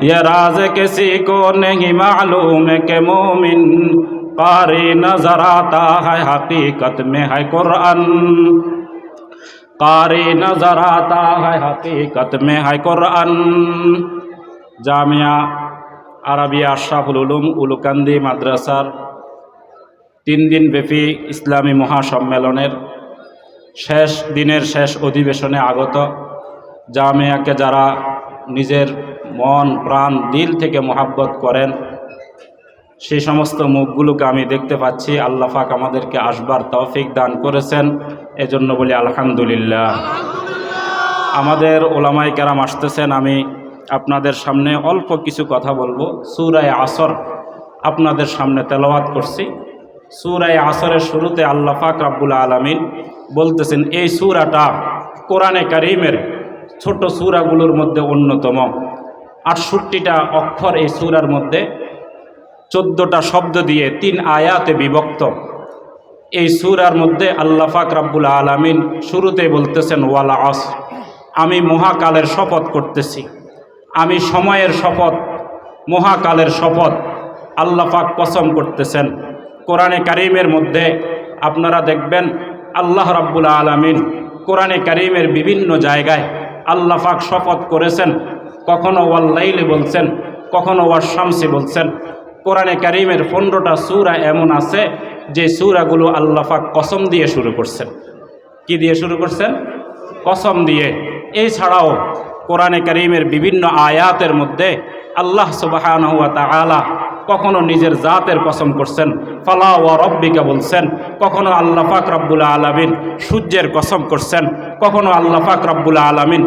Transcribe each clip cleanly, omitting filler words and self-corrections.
ये राज किसी को नहीं मालूम के मोमिन कारी नजर आता है हकीकत में है कुरान कारी नजर आता है हकीकत में है कुरान। জামিয়া আরাবিয়া আশরাফুল উলুম উলুকান্দি মাদ্রাসার 3 দিন ব্যাপী ইসলামী মহাসম্মেলনের শেষ দিনের শেষ অধিবেশনে আগত জামিয়াকে যারা নিজের মন প্রাণ দিল থেকে মহাব্বত করেন সেই সমস্ত মুখগুলোকে আমি দেখতে পাচ্ছি। আল্লাহ পাক আমাদেরকে আসবার তৌফিক দান করেছেন, এজন্য বলি আলহামদুলিল্লাহ। আমাদের ওলামায়ে কেরাম আসতেছেন, আমি আপনাদের সামনে অল্প কিছু কথা বলবো। সূরা আসর আপনাদের সামনে তেলাওয়াত করছি। সূরা আসরের শুরুতে আল্লাহ পাক রব্বুল আলামিন বলতেছেন, এই সূরাটা কোরআনে কারীমের ছোট সূরাগুলোর মধ্যে অন্যতম। 68টা অক্ষর এই সূরার মধ্যে, 14টা শব্দ দিয়ে 3 আয়াতে বিভক্ত। এই সূরার মধ্যে আল্লাহ পাক রব্বুল আলামিন শুরুতে বলতেছেন ওয়াল আসর, আমি মহাকালের শপথ করতেছি, আমি সময়ের শপথ, মহাকালের শপথ আল্লাহ পাক কসম করতেছেন। কোরআনে কারীমের মধ্যে আপনারা দেখবেন আল্লাহ রাব্বুল আলামিন কোরআনে কারীমের বিভিন্ন জায়গায় আল্লাহ পাক শপথ করেছেন। কখনো ওয়াল লাইলি বলছেন, কখনো ওয়াশ শামসি বলছেন। কোরআনে কারীমের 15টা সূরা এমন আছে যে সূরাগুলো আল্লাহ পাক কসম দিয়ে শুরু করছেন। কি দিয়ে শুরু করছেন? কসম দিয়ে। এছাড়াও কোরআনে কারীমের বিভিন্ন আয়াতের মধ্যে আল্লাহ সুবহানাহু ওয়া তাআলা কখনো নিজের জাতের কসম করছেন, ফালা ওয়া রাব্বিকা বলছেন। কখনো আল্লাহ পাক রব্বুল আলামিন সূর্যের কসম করছেন, কখনো আল্লাহ পাক রব্বুল আলামিন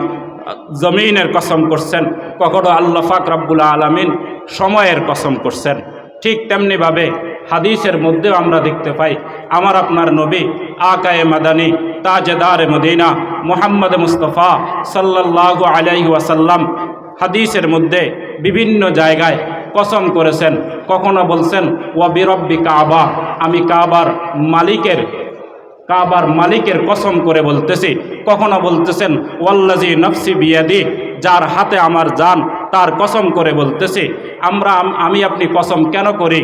জমিনের কসম করছেন, কখনো আল্লাহ পাক রব্বুল আলামিন সময়ের কসম করছেন। ঠিক তেমনিভাবে হাদিসের মধ্যেও আমরা দেখতে পাই আমার আপনার নবী আকায়ে মাদানী তাজেদারে মদিনা মুহাম্মদ মুস্তাফা সাল্লাল্লাহু আলাইহি ওয়াসাল্লাম হাদিসের মধ্যে বিভিন্ন জায়গায় কসম করেছেন। কখনো বলছেন ওয়া বিরব্বি কাবা, আমি কাবার মালিকের কসম করে বলতেছি। কখনো বলতেছেন ওয়াল্লাজি নফসি বিয়াদি, যার হাতে আমার জান তার কসম করে বলতেছি। আমি আপনি কসম কেন করি?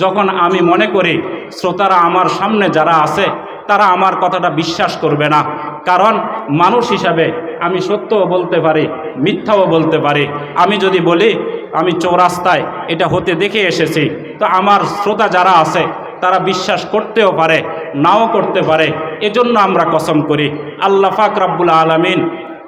যখন আমি মনে করি শ্রোতারা আমার সামনে যারা আছে তারা আমার কথাটা বিশ্বাস করবে না। কারণ মানুষ হিসাবে আমি সত্যও বলতে পারি, মিথ্যাও বলতে পারি। আমি যদি বলি আমি চৌরাস্তায় এটা হতে দেখে এসেছি, তো আমার শ্রোতা যারা আছে তারা বিশ্বাস করতেও পারে, নাও করতে পারে। এজন্য আমরা কসম করি। আল্লাহ পাক রব্বুল আলামিন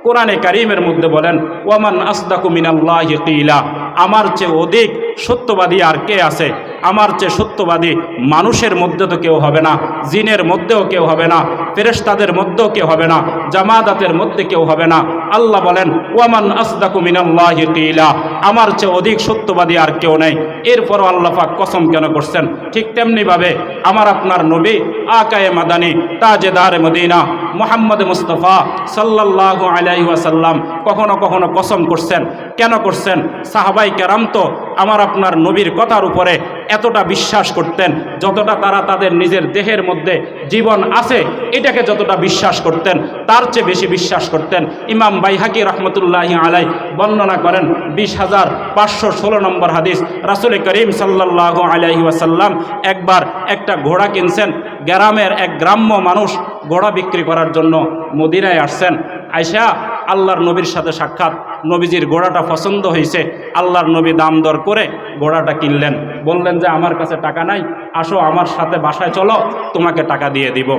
কোরআনে কারীমের মধ্যে বলেন ওয়ামান আসদাকু মিনাল্লাহি কিলা, আমার চেয়ে অধিক সত্যবাদী আর কে আছে? আমার চেয়ে সত্যবাদী মানুষের মধ্যে তো কেউ হবে না, জিনের মধ্যেও কেউ হবে না, ফেরেশতাদের মধ্যেও কেউ হবে না, জামাদাতের মধ্যে কেউ হবে না। আল্লাহ বলেন ওয়ামান আসদাকু মিনাল্লাহি কিলা, আমার চেয়ে অধিক সত্যবাদী আর কেউ নেই। এরপরও আল্লাহ পাক কসম কেন করছেন? ঠিক তেমনিভাবে আমার আপনার নবী আকায়ে মাদানী তাজেদারে মদিনা মুহাম্মদ মুস্তাফা সাল্লাল্লাহু আলাইহি ওয়াসাল্লাম কখনো কখনো কসম করছেন। কেন করছেন? সাহাবায়ে কেরাম তো আমার আপনার নবীর কথার উপরে এতটা বিশ্বাস করতেন যতটা তারা তাদের নিজের দেহের মধ্যে জীবন আছে এটাকে যতটা বিশ্বাস করতেন তার চেয়ে বেশি বিশ্বাস করতেন। ইমাম বাইহাকি রহমতুল্লাহি আলাই বর্ণনা করেন 20,516 নম্বর হাদিস, রাসূল করিম সাল্লাল্লাহু আলাইহি ওয়াসাল্লাম একবার একটা ঘোড়া কিনছেন। গ্রামের এক গ্রাম্য মানুষ ঘোড়া বিক্রি করার জন্য মদিনায় আসছেন। আয়সা আল্লাহর নবীর সাথে সাক্ষাৎ, নবীজির ঘোড়াটা পছন্দ হয়েছে। আল্লাহর নবী দাম দর করে ঘোড়াটা কিনলেন। বললেন যে আমার কাছে টাকা নাই, আসো আমার সাথে বাসায় চলো, তোমাকে টাকা দিয়ে দিব।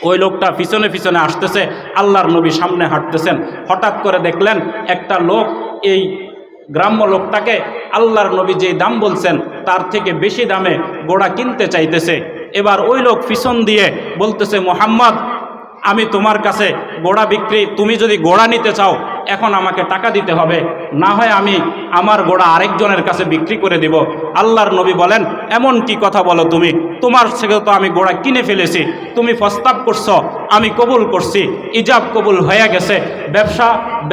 ওই লোকটা পিছনে পিছনে আসতেছে, আল্লাহর নবী সামনে হাঁটতেছেন। হঠাৎ করে দেখলেন একটা লোক এই গ্রাম্য লোকটাকে আল্লাহর নবী যে দাম বলছেন তার থেকে বেশি দামে ঘোড়া কিনতে চাইতেছে। এবার ওই লোক পিছন দিয়ে বলতেছে, মুহাম্মদ আমি তোমার কাছে ঘোড়া বিক্রি, তুমি যদি ঘোড়া নিতে চাও এখন আমাকে টাকা দিতে হবে, না হয় আমি আমার ঘোড়া আরেকজনের কাছে বিক্রি করে দিব। আল্লাহর নবী বলেন, এমন কি কথা বলো তুমি? তোমার থেকে তো আমি ঘোড়া কিনে ফেলেছি, তুমি প্রস্তাব করছো, আমি কবুল করছি, ইজাব কবুল হয়ে গেছে, ব্যবসা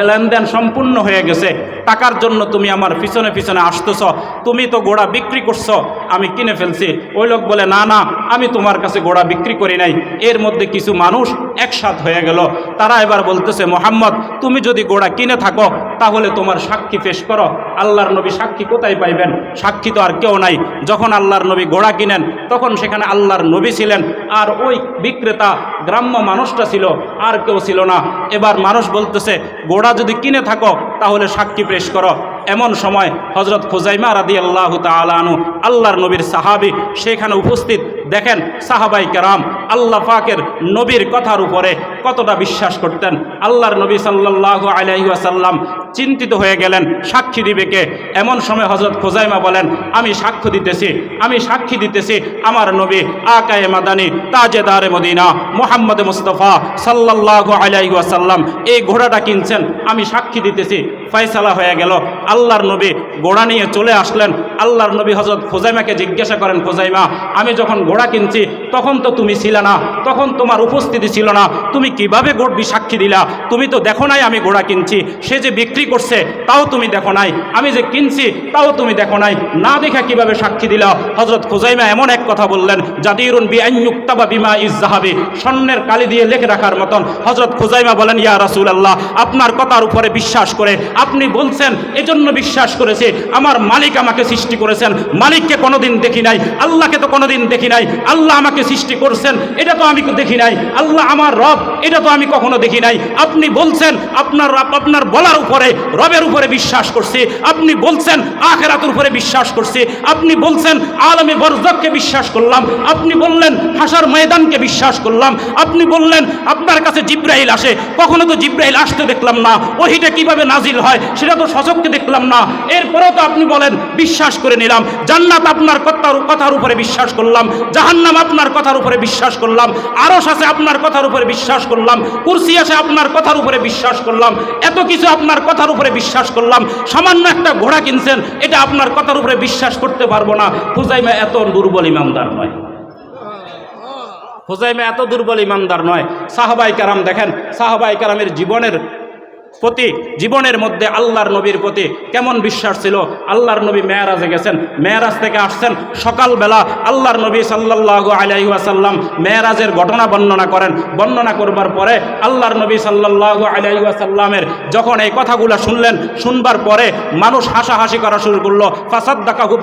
লেনদেন সম্পূর্ণ হয়ে গেছে, টাকার জন্য তুমি আমার পিছনে পিছনে আসতেছ, তুমি তো ঘোড়া বিক্রি করছো, আমি কিনে ফেলছি। ওই লোক বলে, না না, আমি তোমার কাছে ঘোড়া বিক্রি করি নাই। এর মধ্যে কিছু মানুষ একসাথ হয়ে গেল। তারা এবার বলতেছে, মুহাম্মদ তুমি যদি ঘোড়া কিনে থাকো তাহলে তোমার সাক্ষী পেশ করো। আল্লাহর নবী সাক্ষী কোথায় পাইবেন? সাক্ষী তো আর কেউ নাই। যখন আল্লাহর নবী ঘোড়া কিনেন তখন সেখানে আল্লাহর নবী ছিলেন, আর ওই বিক্রেতা গ্রাম্য মানুষটা ছিল, আর কেউ ছিল না। এবার মানুষ বলতেছে, ঘোড়া যদি কিনে থাকো তাহলে সাক্ষী পেশ করো। এমন সময় হযরত খুজাইমা রাদিয়াল্লাহু তাআলা আনহু, আল্লাহর নবীর সাহাবী, সেখানে উপস্থিত। দেখেন সাহাবাই কেরাম আল্লাহ পাকের নবীর কথার উপরে কতটা বিশ্বাস করতেন। আল্লাহর নবী সাল্লাল্লাহু আলাইহি ওয়াসাল্লাম চিন্তিত হয়ে গেলেন, সাক্ষী দিবে কে? এমন সময় হযরত খুজাইমা বলেন, আমি সাক্ষ্য দিতেছি, আমি সাক্ষী দিতেছি, আমার নবী আকায়ে মাদানী তাজেদারে মদিনা মুহাম্মদ মুস্তাফা সাল্লাল্লাহু আলাইহি ওয়াসাল্লাম এই ঘোড়াটা কিনছেন, আমি সাক্ষী দিতেছি। ফয়সালা হয়ে গেল। আল্লাহর নবী ঘোড়া নিয়ে চলে আসলেন। আল্লাহর নবী হযরত খুজাইমাকে জিজ্ঞাসা করেন, খুজাইমা, আমি যখন ঘোড়া কিনছি তখন তো তুমি ছিলে না, তখন তোমার উপস্থিতি ছিল না, তুমি কিভাবে সাক্ষী দিলা? তুমি তো দেখো নাই আমি ঘোড়া কিনছি, সে যে বিক্রি করছে তাও তুমি দেখো নাই, আমি যে কিনছি তাও তুমি দেখো নাই, না দেখা কিভাবে সাক্ষী দিলা? হযরত খুজাইমা এমন এক কথা বললেন, জাদিরুন বিআন ইউক্তাবা বিমা ইজ-যাহাবি, স্বর্ণের কালি দিয়ে লেখে রাখার মতন। হযরত খুজাইমা বলেন, ইয়া রাসূলুল্লাহ, আপনার কথার উপরে বিশ্বাস করে, আপনি বলছেন এজন্য বিশ্বাস করেছে, আমার মালিক আমাকে সৃষ্টি করেছেন, মালিককে কোনোদিন দেখি নাই, আল্লাহকে তো কোনোদিন দেখি নাই, আল্লাহ আমাকে সৃষ্টি করছেন এটা তো আমি দেখি নাই, আল্লাহ আমার রব এটা তো আমি কখনো দেখি নাই। আপনি বলছেন আপনার বলার উপরে রবের উপরে বিশ্বাস করছি, আপনি বলছেন আখিরাতের উপরে বিশ্বাস করছি, আপনি বলছেন আলমে বরজখকে বিশ্বাস করলাম, আপনি বললেন হাসর ময়দানকে বিশ্বাস করলাম, আপনি বললেন আপনার কাছে জিব্রাইল আসে, কখনো তো জিব্রাইল আসতে দেখলাম না, ওহিটা কিভাবে নাজিল হয় সেটা তো সচক্ষে দেখলাম না, এরপরেও তো আপনি বলেন বিশ্বাস করে নিলাম। জান্নাত আপনার কথার উপরে বিশ্বাস করলাম, জাহান্নাম আপনার কথার উপরে বিশ্বাস করলাম, আরশ আছে আপনার কথার উপরে বিশ্বাস করলাম, কুরসি আছে আপনার কথার উপরে বিশ্বাস করলাম, এত কিছু আপনার কথার উপরে বিশ্বাস করলাম, সামান্য একটা ঘোড়া কিনছেন এটা আপনার কথার উপরে বিশ্বাস করতে পারবো না। খুজাইমা এত দুর্বল ইমানদার নয়, খুজাইমা এত দুর্বল ইমানদার নয়। সাহাবায়ে কেরাম দেখেন, সাহাবায়ে কেরামের জীবনের মধ্যে আল্লাহর নবীর প্রতি কেমন বিশ্বাস ছিল। আল্লাহর নবী মেরাজে গেছেন, মেরাজ থেকে আসছেন সকালবেলা। আল্লাহর নবী সাল্লাল্লাহু আলাইহি ওয়াসাল্লাম মেরাজের ঘটনা বর্ণনা করেন। বর্ণনা করবার পরে আল্লাহর নবী সাল্লাল্লাহু আলাইহি ওয়াসাল্লামের যখন এই কথাগুলো শুনবার পরে মানুষ হাসাহাসি করা শুরু করলো। ফাসাদ্দাকাহু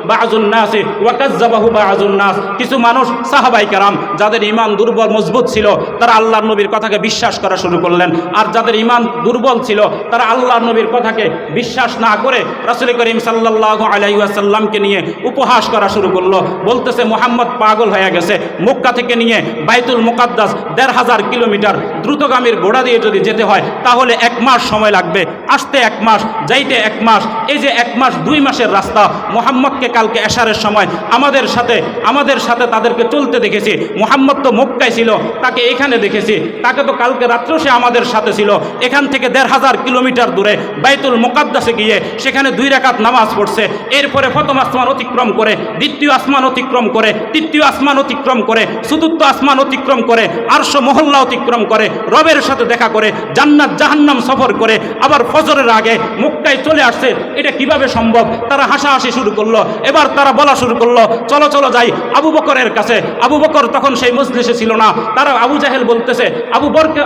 বাযুন নাসি ওয়া কাযযাবাহু বাযুন নাস, কিছু মানুষ সাহাবায়ে কেরাম যাদের ঈমান দুর্বল মজবুত ছিল তারা আল্লাহর নবীর কথাকে বিশ্বাস করা শুরু করলেন, আর যাদের ঈমান দুর্বল ছিল তারা আল্লাহর নবীর কথাকে বিশ্বাস না করে রাসূল করিম সাল্লাল্লাহু আলাইহি ওয়াসাল্লামকে নিয়ে উপহাস করা শুরু করলো। বলতেছে মুহাম্মদ পাগল হয়ে গেছে, মক্কা থেকে নিয়ে বাইতুল মুকাদ্দাস ১৫০০ কিলোমিটার দ্রুতগামীর ঘোড়া দিয়ে যদি যেতে হয় তাহলে 1 মাস সময় লাগবে, আসতে 1 মাস, যাইতে 1 মাস, এই যে 1 মাস 2 মাসের রাস্তা। মুহাম্মদকে কালকে এশারের সময় আমাদের সাথে তাদেরকে চলতে দেখেছি। মুহাম্মদ তো মক্কায় ছিল, তাকে এখানে দেখেছি, তাকে তো কালকে রাত্রেও সে আমাদের সাথে ছিল। এখান থেকে ১৫০০ কিলোমিটার দূরে বাইতুল মুকাদ্দাসে গিয়ে সেখানে 2 রাকাত নামাজ পড়ছে। এরপরে প্রথম আসমান অতিক্রম করে, দ্বিতীয় আসমান অতিক্রম করে, তৃতীয় আসমান অতিক্রম করে, চতুর্থ আসমান অতিক্রম করে, আরশ মহল্লা অতিক্রম করে, রবের সাথে দেখা করে, জান্নাত জাহান্নাম সফর করে আবার ফজরের আগে মক্কায় চলে আসছে। এটা কিভাবে সম্ভব? তারা হাসাহাসি শুরু করলো। এবার তারা বলা শুরু করলো, চলো চলো যাই আবু বকরের কাছে। আবু বকর তখন সেই মজলিসে ছিল না। তারা আবু জাহেল বলতেছে,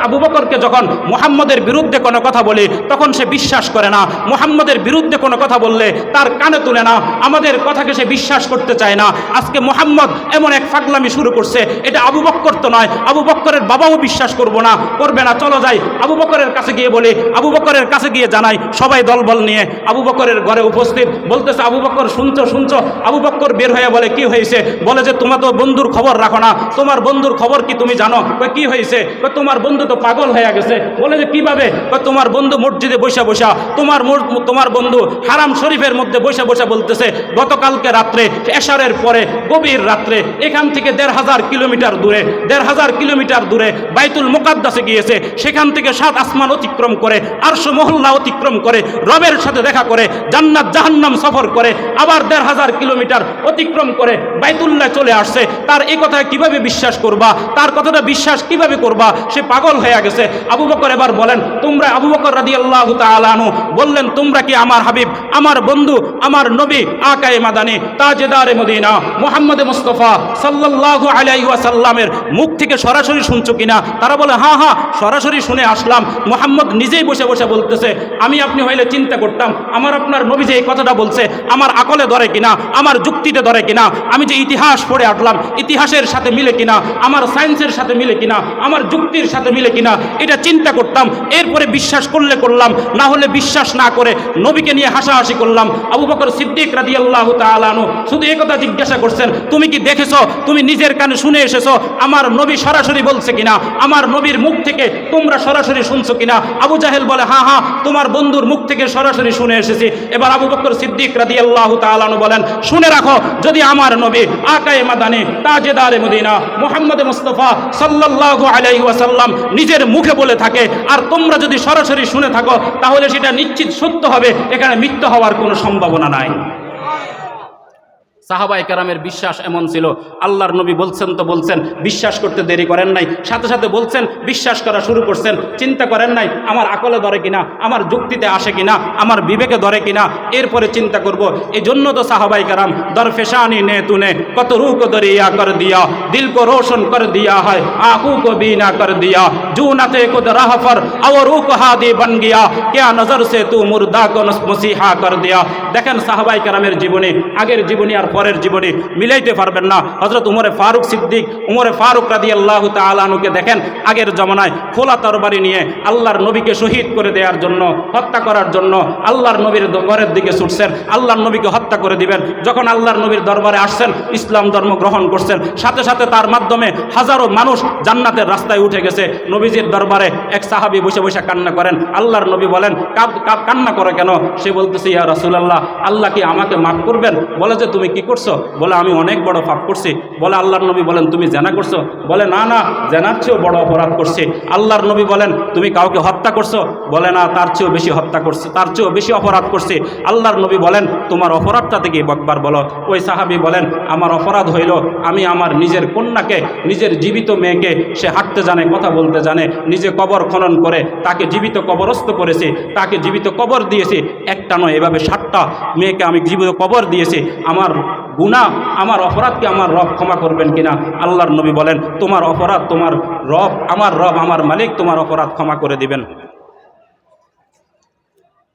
আবু বকরকে যখন মুহাম্মদের বিরুদ্ধে কোনো কথা বলি তখন সে বিশ্বাস করে না, মুহাম্মদের বিরুদ্ধে কোনো কথা বললে তার কানে তুলে না, আমাদের কথাকে সে বিশ্বাস করতে চায় না। আজকে মুহাম্মদ এমন এক ফাগলামি শুরু করছে, এটা আবু বকর তো নয়, আবু বকরের বাবাও বিশ্বাস করবে না, চলো যাই আবু বকরের কাছে গিয়ে বলি। আবু বকরের কাছে গিয়ে জানাই, সবাই দলবল নিয়ে আবু বকরের ঘরে উপস্থিত। বলতেছে, আবু বকর শুনছো? আবু বকর বের হয়ে বলে, কি হয়েছে? বলে যে তোমার তো বন্ধুর খবর রাখো না, তোমার বন্ধুর খবর কি তুমি জানো? কি হয়েছে? তোমার বন্ধু তো পাগল হয়ে গেছে। বলে যে কিভাবে? তোমার বন্ধু মসজিদে বসা তোমার বন্ধু হারাম শরীফের মধ্যে বসা বলতেছে গতকালকে রাত্রে এশারের পরে গভীর রাত্রে এখান থেকে ১৫০০ কিলোমিটার দূরে বাইতুল মুকাদ্দাসে গিয়েছে, সেখান থেকে 7 আসমান অতিক্রম করে, আরশ মহল্লা অতিক্রম করে, রবের সাথে দেখা করে, জান্নাত জাহান্নাম সফর করে, আবার ১৫০০ কিলোমিটার অতিক্রম করে বাইতুল্লাহ চলে আসছে। তার এই কথায় কিভাবে বিশ্বাস করবা? তার কথাটা বিশ্বাস কিভাবে করবা? সে পাগল হয়ে গেছে। আবু বকর এবার বলেন, তোমরা আবু বকর রাদিয়াল্লাহু তাআলা আনহু বললেন, তোমরা কি আমার হাবিব, আমার বন্ধু, আমার নবী আকায়ে মাদানী তাজেদারে মদিনা মুহাম্মদ মুস্তাফা সাল্লাল্লাহু আলাইহি ওয়াসাল্লামের মুখ থেকে সরাসরি শুনছো কিনা? তারা বলে, হ্যাঁ হ্যাঁ, সরাসরি শুনে আসলাম। মুহাম্মদ নিজেই বসে বসে বলতেছে, আমি আপনি হইলে চিন্তা করতাম আমার আপনার নবী যে এই কথাটা বলছে আমার আকলে ধরে কিনা, আমার যুক্তিতে ধরে কিনা, আমি যে ইতিহাস পড়ে আসলাম ইতিহাসের সাথে মিলে কিনা, আমার সায়েন্সের সাথে মিলে কিনা, আমার যুক্তির সাথে মিলে কিনা, এটা চিন্তা করতাম। এরপরে বিশ্বাস করলে করলাম, না হলে বিশ্বাস না করে নবীকে নিয়ে হাসাহাসি করলাম। আবু বকর সিদ্দিক রাদিয়াল্লাহু তাআলা আনহু শুধু এই কথা জিজ্ঞাসা করছেন, তুমি কি দেখেছো, তুমি নিজের কানে শুনে এসেছো আমার নবী সরাসরি বলছে কিনা, আমার নবীর মুখ থেকে তোমরা সরাসরি শুনছো কিনা? আবু জাহেল বলে, হ্যাঁ হ্যাঁ, তোমার বন্ধুর মুখ থেকে সরাসরি শুনে এসেছি। এবার আবু বকর সিদ্দিক রাদিয়াল্লাহু তাআলা আনহু বলেন, শুনে রাখো, যদি আমার নবী আকায়ে মাদানী তাজেদারে মদিনা মুহাম্মদ মুস্তাফা সাল্লাল্লাহু আলাইহি ওয়াসাল্লাম নিজের মুখে বলে থাকে আর তোমরা যদি সরাসরি শুনে থাকো, তাহলে সেটা নিশ্চিত সত্য হবে, এখানে মিথ্যা হওয়ার কোনো সম্ভাবনা নাই। সাহাবায়ে কেরামের বিশ্বাস এমন ছিল, আল্লাহর নবী বলছেন তো বলছেন, বিশ্বাস করতে দেরি করেন নাই, সাথে সাথে বলছেন, বিশ্বাস করা শুরু করছেন, চিন্তা করেন নাই আমার আকলে ধরে কিনা, আমার যুক্তিতে আসে কিনা, আমার বিবেকে ধরে কিনা, এরপরে চিন্তা করব। এই জন্য তো সাহাবায়ে কেরাম দরফেশানি নে তুনে কত রূহ কো দরিয়া কর দিয়া, দিল কো রোশন কর দিয়া হয়, আঁখু কো बीना कर दिया, जूनते खुद राह पर और रूह को हादी बन गया, क्या नजर से तू मुर्दा को मसीहा कर दिया। দেখেন সাহাবায়ে কেরামের জীবনী, আগের জীবনী আর পরের জীবনী মিলাইতে পারবেন না। হযরত উমরে ফারুক সিদ্দিক, উমরে ফারুক রাদিয়াল্লাহু তাআলা আনহুকে দেখেন, আগের জমানায় খোলা তরবারি নিয়ে আল্লাহর নবীকে শহীদ করে দেওয়ার জন্য, হত্যা করার জন্য আল্লাহর নবীর ঘরের দিকে ছুটছেন, আল্লাহর নবীকে হত্যা করে দিবেন। যখন আল্লাহর নবীর দরবারে আসছেন, ইসলাম ধর্ম গ্রহণ করছেন, সাথে সাথে তার মাধ্যমে হাজারো মানুষ জান্নাতের রাস্তায় উঠে গেছে। নবীজির দরবারে এক সাহাবী বসে বসে কান্না করেন। আল্লাহর নবী বলেন, কান্না করে কেন? সে বলতেছে, ইয়া রাসূলুল্লাহ, আল্লাহ কি আমাকে মাফ করবেন? বলে যে, তুমি কি করছো? বলে, আমি অনেক বড় পাপ করছি। বলে, আল্লাহর নবী বলেন, তুমি জেনা করছো? বলে, না না, জেনার চেয়েও বড় অপরাধ করছি। আল্লাহর নবী বলেন, তুমি কাউকে হত্যা করছো? বলে, না, তার চেয়েও বেশি হত্যা করছি, তার চেয়েও বেশি অপরাধ করছি। আল্লাহর নবী বলেন, তোমার অপরাধটা থেকে একবার বলো। ওই সাহাবী বলেন, আমার অপরাধ হইল আমি আমার নিজের কন্যাকে, নিজের জীবিত মেয়েকে, সে হাঁটতে জানে, কথা বলতে জানে, নিজে কবর খনন করে তাকে জীবিত কবরস্থ করেছি, তাকে জীবিত কবর দিয়েছি। একটা নয়, এভাবে 7টা মেয়েকে আমি জীবিত কবর দিয়েছি। আমার গুনাহ, আমার অপরাধকে আমার রব ক্ষমা করবেন কিনা? আল্লাহর নবী বলেন, তোমার অপরাধ তোমার রব, আমার মালিক তোমার অপরাধ ক্ষমা করে দিবেন।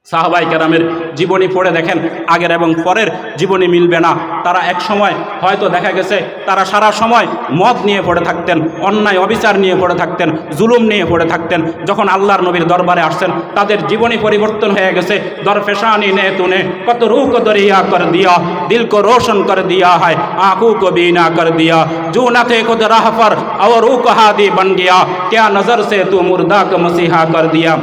সাহাবায়ে কেরামের জীবনী পড়ে দেখেন, আগের এবং পরের জীবনী মিলবে না। তারা এক সময় হয়তো দেখা গেছে তারা সারা সময় মদ নিয়ে পড়ে থাকতেন, অন্যায় অবিচার নিয়ে পড়ে থাকতেন, জুলুম নিয়ে পড়ে থাকতেন। যখন আল্লাহর নবীর দরবারে আসছেন, তাদের জীবনী পরিবর্তন হয়ে গেছে। দরফেশানি নে তুনে কত রূহ কো দরিয়া কর দিয়া, দিল কো রোশন কর দিয়া হয়, আঁখু কো बीना कर दिया, जूनते खुद राह पर और रूह को हादी बन गया, क्या नजर से तू मुर्दा को मसीहा कर दिया।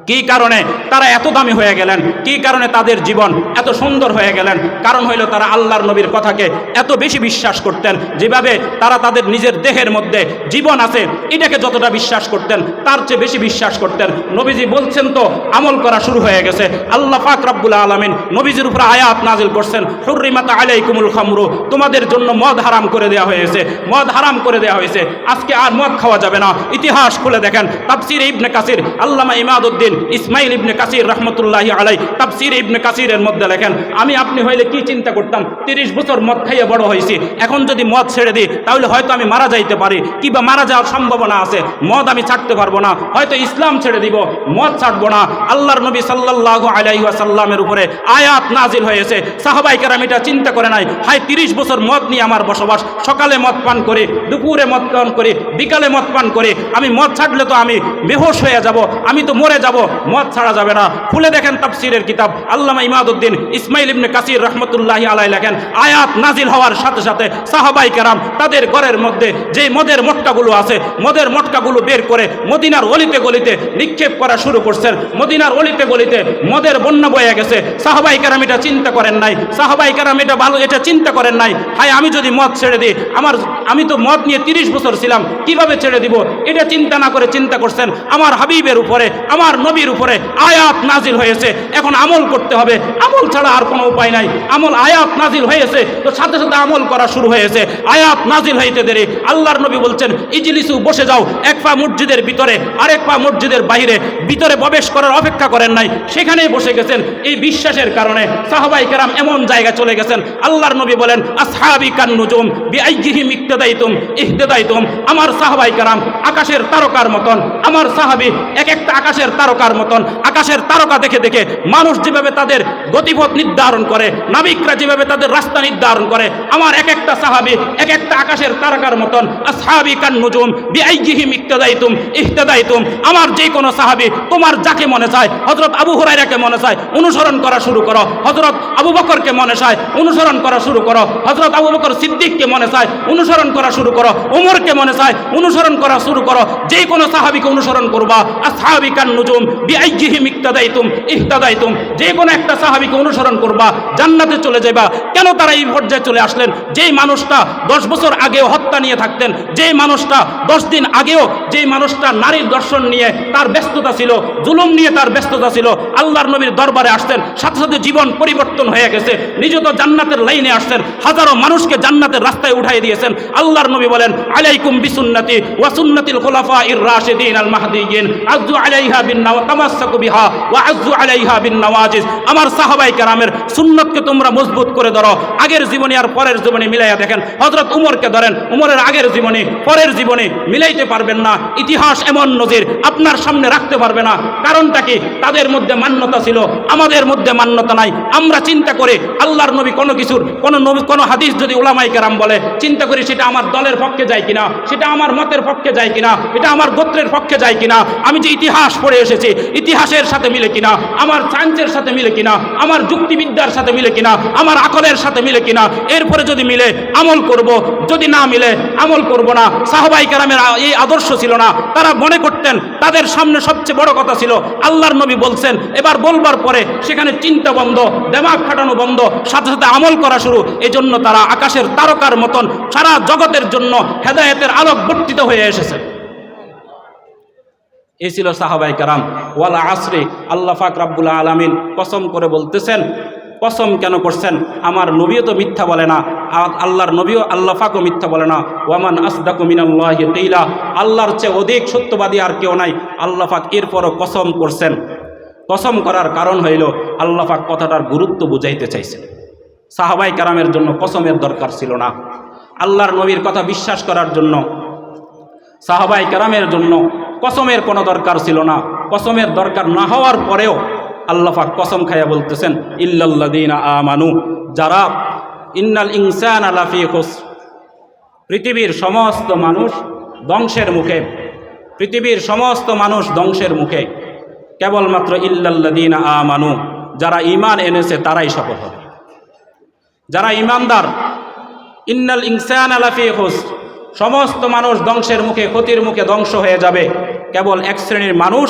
কি কারণে তারা এত দামি হয়ে গেলেন? কি কারণে তাদের জীবন এত সুন্দর হয়ে গেলেন? কারণ হইল তারা আল্লাহর নবীর কথাকে এত বেশি বিশ্বাস করতেন। যেভাবে তারা তাদের নিজের দেহের মধ্যে জীবন আছে এটাকে যতটা বিশ্বাস করতেন, তার চেয়ে বেশি বিশ্বাস করতেন। নবীজি বলছেন তো আমল করা শুরু হয়ে গেছে। আল্লাহ পাক রব্বুল আলামিন নবীজির উপর আয়াত নাজিল করছেন, হুররিমাত আলাইকুমুল খামরু, তোমাদের জন্য মদ হারাম করে দেওয়া হয়েছে, মদ হারাম করে দেওয়া হয়েছে। আজকে আর মদ খাওয়া যাবে না। ইতিহাস খুলে দেখেন, তাফসীর ইবনে কাসির, আল্লামা ইমাদউদ্দিন ইসমাইল ইবনে কাসির রহমতুল্লাহি আলাই তাফসীর ইবনে কাসিরের মধ্যে লেখেন, আমি আপনি হইলে কি চিন্তা করতাম, 30 বছর মদ খাইয়ে বড় হয়েছি, এখন যদি মদ ছেড়ে দিই তাহলে হয়তো আমি মারা যাইতে পারি, কিংবা মারা যাওয়ার সম্ভাবনা আছে, মদ আমি ছাড়তে পারবো না, হয়তো ইসলাম ছেড়ে দিব, মদ ছাড়বো না। আল্লাহর নবী সাল্লাল্লাহু আলাইহি ওয়াসাল্লামের উপরে আয়াত নাজিল হয়েছে। সাহাবায়ে কেরাম এটা চিন্তা করে নাই, হাই 30 বছর মদ নিয়ে আমার বসবাস, সকালে মদ পান করি, দুপুরে মদ পান করি, বিকালে মদ পান করি, আমি মদ ছাড়লে তো আমি বেহুশ হয়ে যাব, আমি তো মরে যাব, মদ ছাড়া যাবে না। খুলে দেখেন তাফসীরের কিতাব, আল্লামা ইমাদউদ্দিন ইসমাইল ইবনে কাসির রহমতুল্লাহি আলাইহি লেখেন, আয়াত নাজিল হওয়ার সাথে সাথে সাহাবায়ে কেরাম তাদের ঘরের মধ্যে যে মদের মটকাগুলো আছে, মদের মটকাগুলো বের করে মদিনার অলিতে গলিতে নিক্ষেপ করা শুরু করছেন। মদিনার অলিতে গলিতে মদের বন্যা বয়ে গেছে। সাহাবায়ে কেরাম এটা চিন্তা করেন নাই, সাহাবায়ে কেরাম এটা চিন্তা করেন নাই, হায় আমি যদি মদ ছেড়ে দিই, আমি তো মদ নিয়ে 30 বছর ছিলাম, কিভাবে ছেড়ে দিব? এটা চিন্তা না করে চিন্তা করছেন আমার হাবিবের উপরে, আমার নবীর উপরে আয়াত নাজিল হয়েছে, এখন আমল করতে হবে, আমল ছাড়া আর কোনো উপায় নাই। আমল, আয়াত নাজিল হয়েছে তো সাথে সাথে আমল করা শুরু হয়েছে। আয়াত নাজিল হইতে দেরি, আল্লাহর নবী বলছেন ইজলিসু, বসে যাও, এক পা মসজিদের ভিতরে আরেক পা মসজিদের বাইরে, ভিতরে প্রবেশ করার অপেক্ষা করেন নাই, সেখানেই বসে গেছেন। এই বিশ্বাসের কারণে সাহাবায়ে কেরাম এমন জায়গা চলে গেছেন, আল্লাহর নবী বলেন আসহাবি কান নুজুম বিআইয়িহিম ইক্তাদাইতুম ইহতাদাইতুম। আমার সাহাবায়ে কেরাম আকাশের তারকার মতন, আমার সাহাবী এক একটা আকাশের তারকার মতন। আকাশের তারকা দেখে দেখে মানুষ যেভাবে তাদের গতিপথ নির্ধারণ করে, নাবিকরা যেভাবে তাদের রাস্তা নির্ধারণ করে, আমার এক একটা সাহাবী এক একটা আকাশের তারকার মতন। আসহাবি কান নুজুম বিআইয়িহিম ইক্তাদাইতুম ইহতাদাইতুম। আমার যে কোনো সাহাবী, তোমার যাকে মনে চায়, হযরত আবু হুরায়রাকে মনে চায় অনুসরণ করা শুরু করো, হযরত আবু বকরকে মনে চায় অনুসরণ করা শুরু করো, হযরত আবু বকর সিদ্দিককে মনে চায় অনুসরণ করা শুরু করো, ওমরকে মনে চায় অনুসরণ করা শুরু করো, যে কোনো সাহাবীকে অনুসরণ করবা। আসহাবি কান নুজুম বিআইয়িহিম ইক্তাদাইতুম ইহতাদাইতুম। যে কোনো একটা সাহাবীকে অনুসরণ করবা, জান্নাতে চলে যাবা। কেন তারা এই পর্যায়ে চলে আসলেন? যেই মানুষটা 10 বছর আগেও হত্যা নিয়ে থাকতেন, যেই মানুষটা 10 দিন আগেও, যেই মানুষটা নারীর দর্শন নিয়ে তার ব্যস্ততা ছিল, জুলুম নিয়ে তার ব্যস্ততা ছিল, আল্লাহর নবীর দরবারে আসতেন, সাথে সাথে জীবন পরিবর্তন হয়ে গেছে, নিজে তো জান্নাতের লাইনে আসছেন, হাজারো মানুষকে জান্নাতের রাস্তায় উঠাই দিয়েছেন। আল্লাহর নবী বলেন আলাইকুম বিসুন্নতি ওয়া সুন্নাতিল খুলাফাইর রাশিদিন আল মাহদিয়িন আযু আলাইহা বিন তামাসসাকু বিহা ওয়া আযু আলাইহা বিন নওয়াজিজ। আমার সাহাবায়ে কেরামের সুন্নতকে তোমরা মজবুত করে ধরো। আগের জীবনী আর পরের জীবনী মিলাইয়া দেখেন, হযরত উমরকে ধরেন, উমরের আগের জীবনী পরের জীবনী মিলাইতে পারবেন না। ইতিহাস এমন নজির আপনার সামনে রাখতে পারবে না। কারণটা কি? তাদের মধ্যে মান্যতা ছিল, আমাদের মধ্যে মান্যতা নাই। আমরা চিন্তা করে আল্লাহর নবী কোনো কিছুর কোনো হাদিস যদি উলামায়ে কেরাম বলে, চিন্তা করি সেটা আমার দলের পক্ষে যায় কিনা, সেটা আমার মতের পক্ষে যায় কিনা, এটা আমার গোত্রের পক্ষে যায় কিনা, আমি যে ইতিহাস পড়ে এসেছি ইতিহাসের সাথে মিলে কিনা, আমার সায়েন্সের সাথে মিলে কিনা, আমার যুক্তিবিদ্যার সাথে মিলে কিনা, আমার আকলের সাথে মিলে কিনা। এরপরে যদি মিলে আমল করব, যদি না মিলে আমল করব না। সাহাবায়ে কেরামের এই আদর্শ ছিল না। তারা মনে করতেন তাদের সামনে সবচেয়ে বড় কথা ছিল আল্লাহর নবী বলছেন, এবার বলবার পরে সেখানে চিন্তা বন্ধ, দিমাগ খাটানো বন্ধ, সাথে সাথে আমল করা শুরু। এজন্য তারা আকাশের তারকার মতন সারা জগতের জন্য হেদায়েতের আলোক বর্তিত হয়ে এসেছে। এই ছিল সাহাবায়ে কেরাম। ওয়াল আসরি, আল্লাহ পাক রব্বুল আলামিন কসম করে বলতেছেন, কসম কেন করছেন? আমার নবীও তো মিথ্যা বলে না, আল্লাহর নবীও, আল্লাহ পাকও মিথ্যা বলে না। ওয়ামান আসদাকু মিনাল্লাহি কিলা, আল্লাহর চেয়ে অধিক সত্যবাদী আর কেউ নাই। আল্লাহ পাক এরপরও কসম করছেন। কসম করার কারণ হইল আল্লাহ পাক কথাটার গুরুত্ব বুঝাইতে চাইছেন। সাহাবায়ে কেরামের জন্য কসমের দরকার ছিল না। আল্লাহর নবীর কথা বিশ্বাস করার জন্য সাহাবায়ে কেরামের জন্য কসমের কোনো দরকার ছিল না। কসমের দরকার না হওয়ার পরেও আল্লাহ পাক কসম খাইয়া বলতেছেন ইল্লাল্লাযীনা আমানু, যারা ইন্নাল ইনসানা লাফি খুসর, পৃথিবীর সমস্ত মানুষ ধ্বংসের মুখে, পৃথিবীর সমস্ত মানুষ ধ্বংসের মুখে, কেবলমাত্র ইল্লাল্লাযীনা আমানু, যারা ঈমান এনেছে তারাই সফল হবে, যারা ঈমানদার। ইন্নাল ইনসানা লাফি খুসর, সমস্ত মানুষ ধ্বংসের মুখে, ক্ষতির মুখে ধ্বংস হয়ে যাবে। কেবল এক শ্রেণীর মানুষ,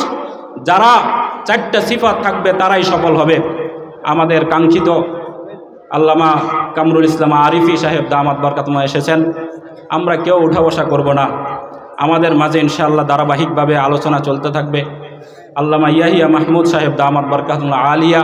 যারা 4টা সিফাত থাকবে তারাই সফল হবে। আমাদের কাঙ্ক্ষিত আল্লামা কামরুল ইসলাম আরিফি সাহেব দামাত বরকাতুল্লাহ এসেছেন। আমরা কেউ উঠা বসা করব না, আমাদের মাঝে ইনশাআল্লাহ ধারাবাহিকভাবে আলোচনা চলতে থাকবে। আল্লামা ইয়াহিয়া মাহমুদ সাহেব দামাত বরকাতুল্লাহ আলিয়া